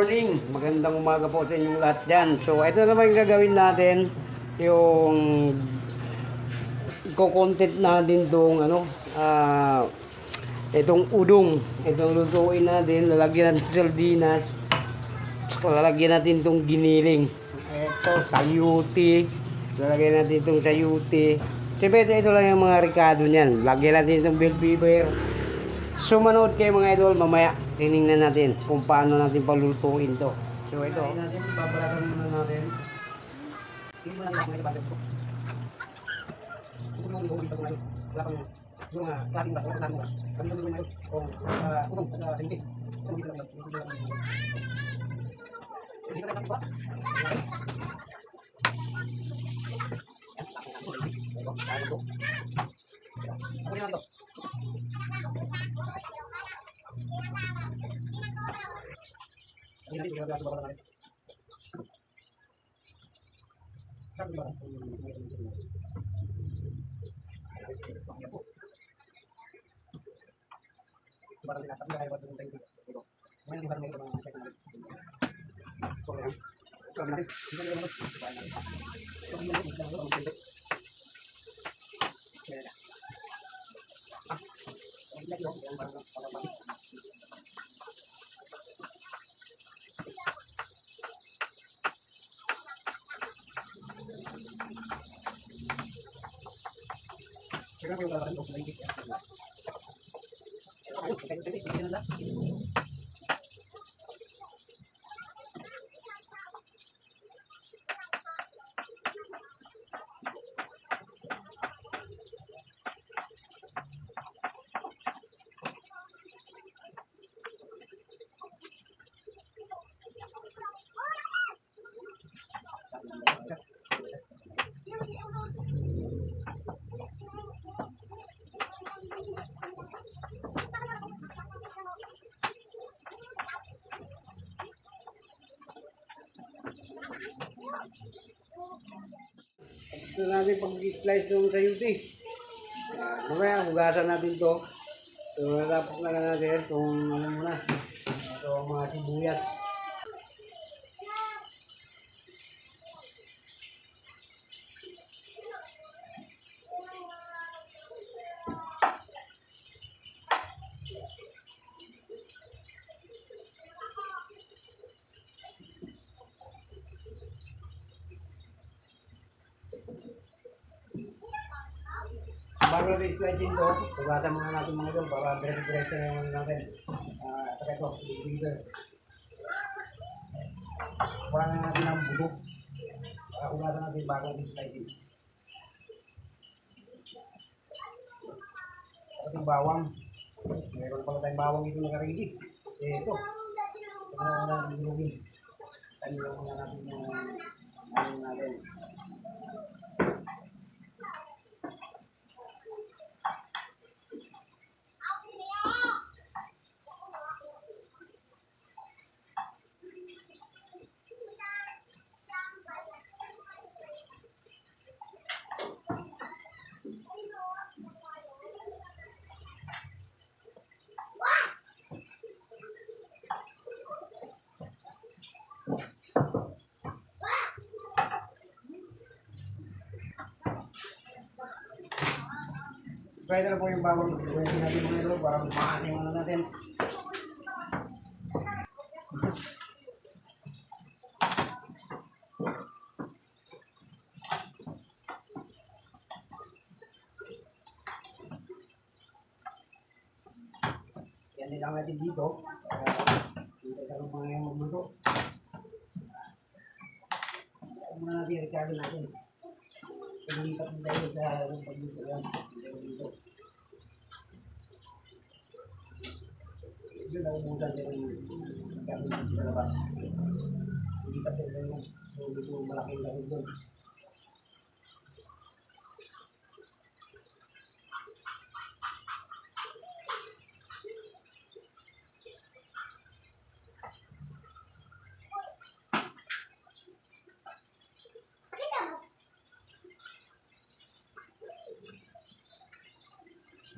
morning, magandang umaga po sa inyong lahat dyan. So ito naman yung gagawin natin, yung content natin itong itong udong. Itong lutuin natin, lalagyan natin sardinas, lalagyan natin itong giniling. Ito, sayuti, lalagyan natin itong sayuti. Siyempre ito lang yung mga ricado niyan. Lagyan natin itong bell pepper. So manood kayo mga idol, mamaya tinignan natin kung paano natin palulutuin to. So ito, babalatan muna natin. Ito natin pag-slice ng sayuti. Mamaya hugasan natin to. So natapos na natin itong ano muna. Ito ang mga sibuyas. Bago natin i-slice ito, hugasan muna natin mga ito para dire-diretso na yung natin. Saka ito, i-finger. Kurangan natin ang budok. Hugasan natin bago i-slice ito. At yung bawang. Meron pala tayong bawang ito nakarigi. Ito. Ito na natin ilugin. Tanong muna natin yung ano natin. Pwede na po yung bawang. Pwede natin mga ito para maasin muna natin. Yan din lang natin dito. Dito ka lang mga yung magluto. Ang mga natin, Ricardo natin. Pag-lipat na tayo sa pagluto yan. Yun ang umudan din yung gamit natin sa labas. Pag-lipat na tayo yung dito malaking gamit doon.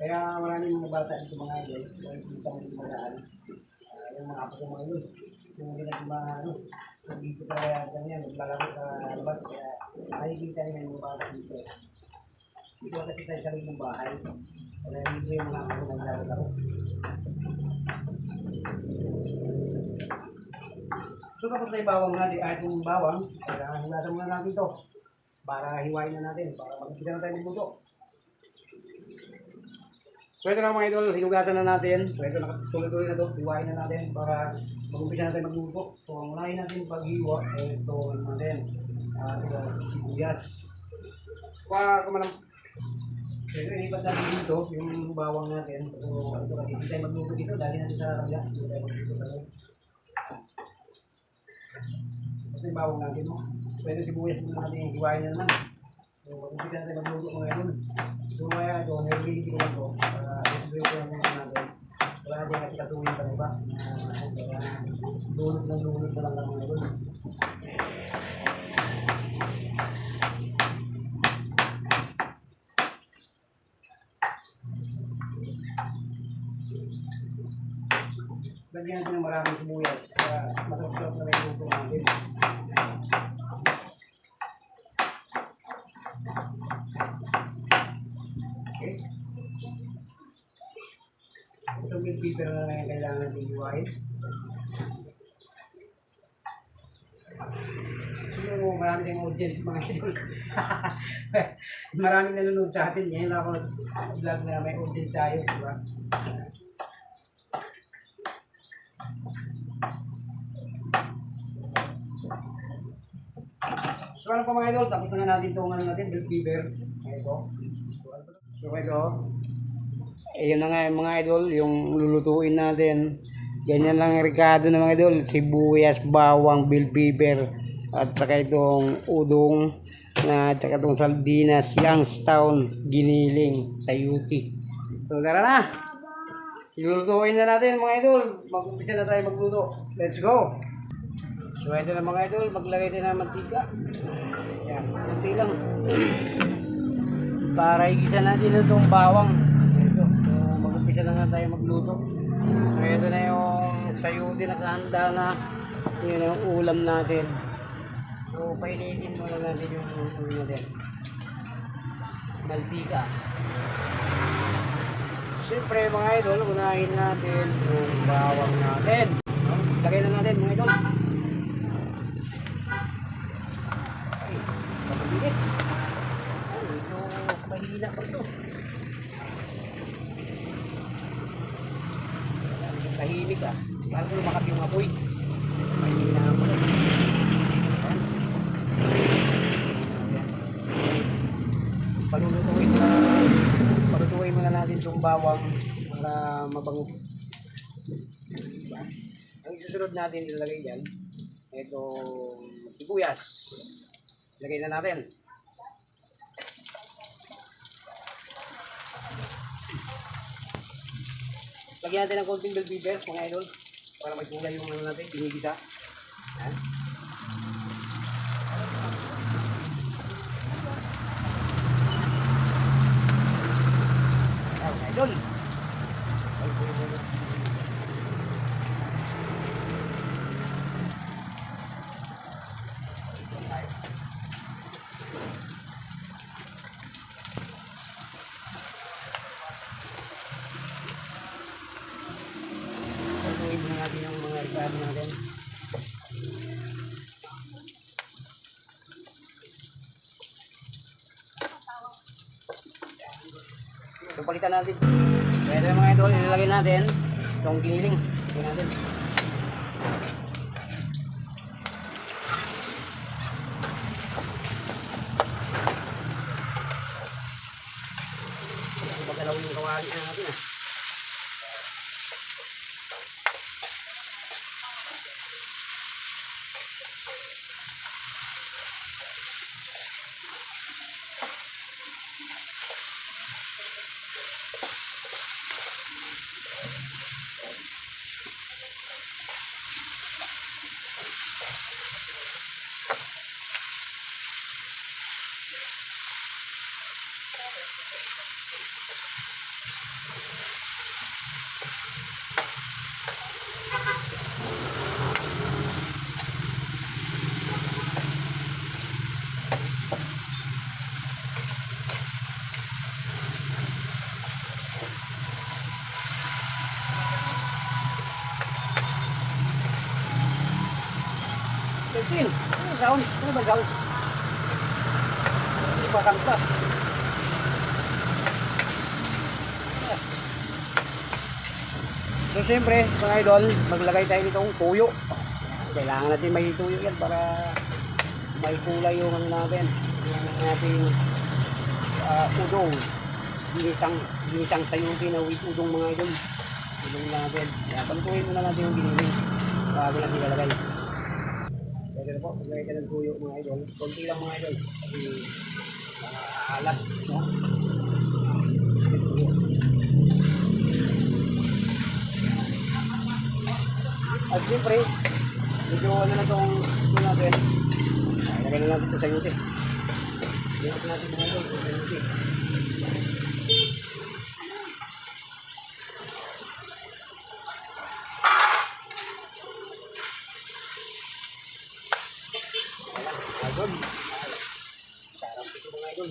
Kaya maraming mga bata dito mga idol, nakikita mo yung magaan. Yung mga apo ko mga yun, Yung ano, dito kaya ganyan, maglalaro sa labas, kaya nakikita niya yung bata dito. Dito kasi tayo sa ng bahay, kaya dito yung mga ako naglalaro. So kapag tayo bawang natin, ay itong bawang, kaya hinatan muna natin ito para hiwain na natin, para magpita na tayo magluto. So ito na mga idol, hinugatan na natin. So ito nakatuloy-tuloy na ito, hiwain na natin para mag-umpisa na tayo magluto. So ang unahin natin pag-hiwa, ito natin, sibuyas. Kuha ko man ang, ito inipat natin dito, yung bawang natin. So ito kasi hindi tayo magluto dito, dali natin sa kabila, hindi tayo magluto tayo. Ito yung bawang natin. So ito sibuyas muna natin, hiwain na naman. So mag-umpisa na tayo magluto mga idol. So kaya ito, nililigi ko ito. Ito yung natin. Wala din kasi katuwin pa diba? Lunod na lang mga idol. Lagyan natin ng maraming sibuyas para masarap-sarap na yung luto natin. Okay. Itong big pepper na lang yung kailangan natin hiwain. Siguro marami tayong audience mga idol. Maraming nanonood sa atin. Ngayon ako vlog na may audience tayo. Diba? So ano pa mga idol, tapos na natin itong ano natin, bell pepper. Ito. So ito. Ayun na nga yung mga idol, yung lulutuin natin. Ganyan lang yung rekado ng mga idol. Sibuyas, bawang, bell pepper. At saka itong udong. At saka itong sardinas, Youngstown, giniling, sayuti. So tara na. Lulutuin na natin mga idol. Mag-umpisa na tayo magluto. Let's go. So ito na mga idol, maglagay tayo ng mantika. Yan, kunti lang. Para igisa natin itong bawang. Ito, so mag-umpisa na tayo magluto. So ito na yung sayuti na kahanda na. Yun yung ulam natin. So painitin muna natin yung ulam natin. Mantika. Siyempre mga idol, unahin natin yung bawang natin. Lagay na natin mga idol. Kapag-init. Medyo mahina pa ito. Tahimik ah. Paano ko lumakap yung apoy? Mahina pa ito. Palutuin muna natin itong bawang para mabango. Ang susunod natin ilalagay dyan, itong sibuyas. Lagay na natin. Lagyan natin ng konting bell pepper mga idol para may kulay yung ano natin, binigisa. Yan. Mga idol. Pagkuhin mo natin yung mga ikano natin. So, palitan natin. Pwede mga idol, ilalagay natin itong giniling. Ilagay natin. Pagkalaw yung kawali na natin ah. Tin. Sound. Ano ba sound? Ano ba kanta? So siyempre, mga idol, maglagay tayo nitong tuyo. Kailangan natin may tuyo yan para may kulay yung ano natin. Yung natin udong. Ginisang sayuti na with udong mga idol. Udong natin. Kaya palutuin muna natin yung giniling bago natin ilalagay. Pwede na po, maglagay ka ng tuyo mga idol. Konti lang mga idol. Kasi alat. No? At siyempre, medyo ano na itong ito natin. Lagay na natin ito sa yuti. Lagay natin mga ito sa yuti. Idol. Sarap ito mga idol.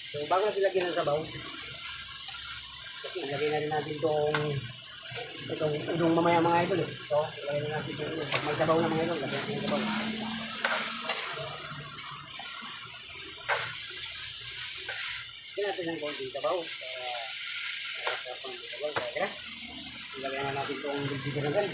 So bago natin lagyan ng sabaw, kasi ilagay na rin natin itong udong mamaya mga idol. So ilagay na natin itong udong. Pag may sabaw na mga idol, lagyan natin yung sabaw. Lagyan natin ng konting sabaw. Para pang sabaw. Kaya ilagay na natin itong bilbito na gan.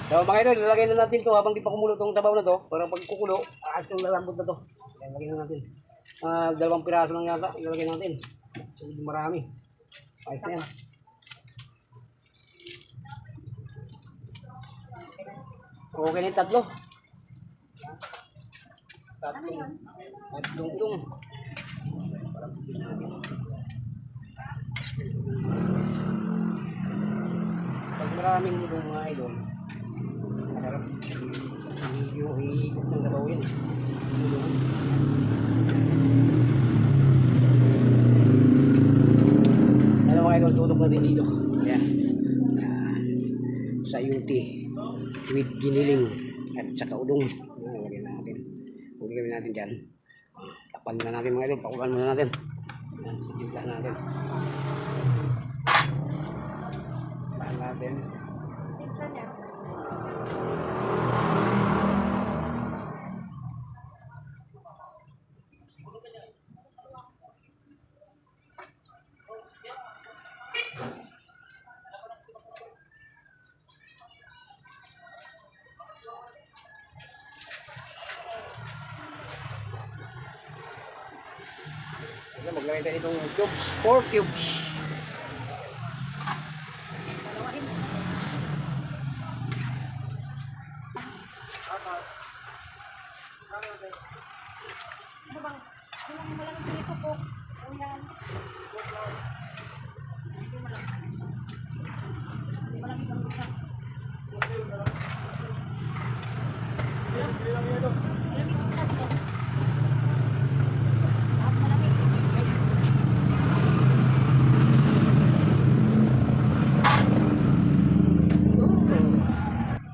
So mga idol, lalagay na natin ito habang di pa kumulo itong sabaw na to. Para pag kukulo, itong lalambot na to. Lalagay na natin. 2 piraso lang yata, ilalagay natin. Marami. Ayos na yan. Okay na yung tatlo. Tatlong udong. Pag maraming udong mga idol, masarap. Hihigit ng sabaw yun. Ano mga idol, tutok natin dito. Ayan. Sayuti with giniling at saka udong. Lagyan natin. Lagyan natin dyan. Takpan muna natin mga idol. Pakulan muna natin. Jumlah natin. Takpan natin. Maglagay tayo itong cubes, 4 cubes.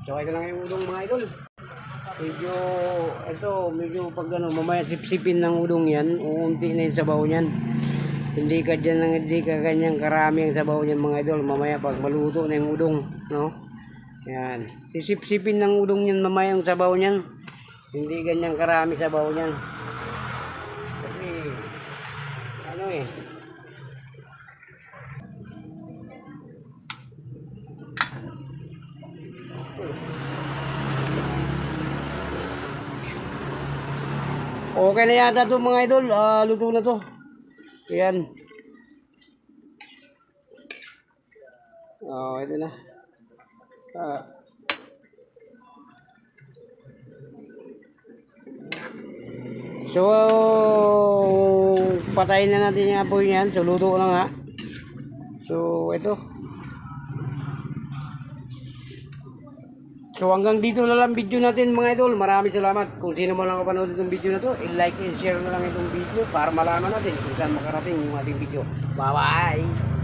So ito lang yung udong mga idol. Medyo pag mamaya sipsipin ng udong yan, uunti na yung sabaw niyan. Hindi ka kanyang karami ang sabaw niyan mga idol. Mamaya pag maluto na yung udong, no? Yan. Sisipsipin ng udong niyan mamaya yung sabaw niyan. Hindi ganyang karami sabaw niyan. Kasi okay na yata ito mga idol. Luto na to. Ayan. Ito na. So patayin na natin yung apoy niyan. So, luto na nga. So, ito. So, hanggang dito na lang video natin mga idol. Maraming salamat. Kung sino mo lang kapanood itong video na to, i-like and share na lang itong video para malaman natin kung saan makarating yung ating video. Bye-bye!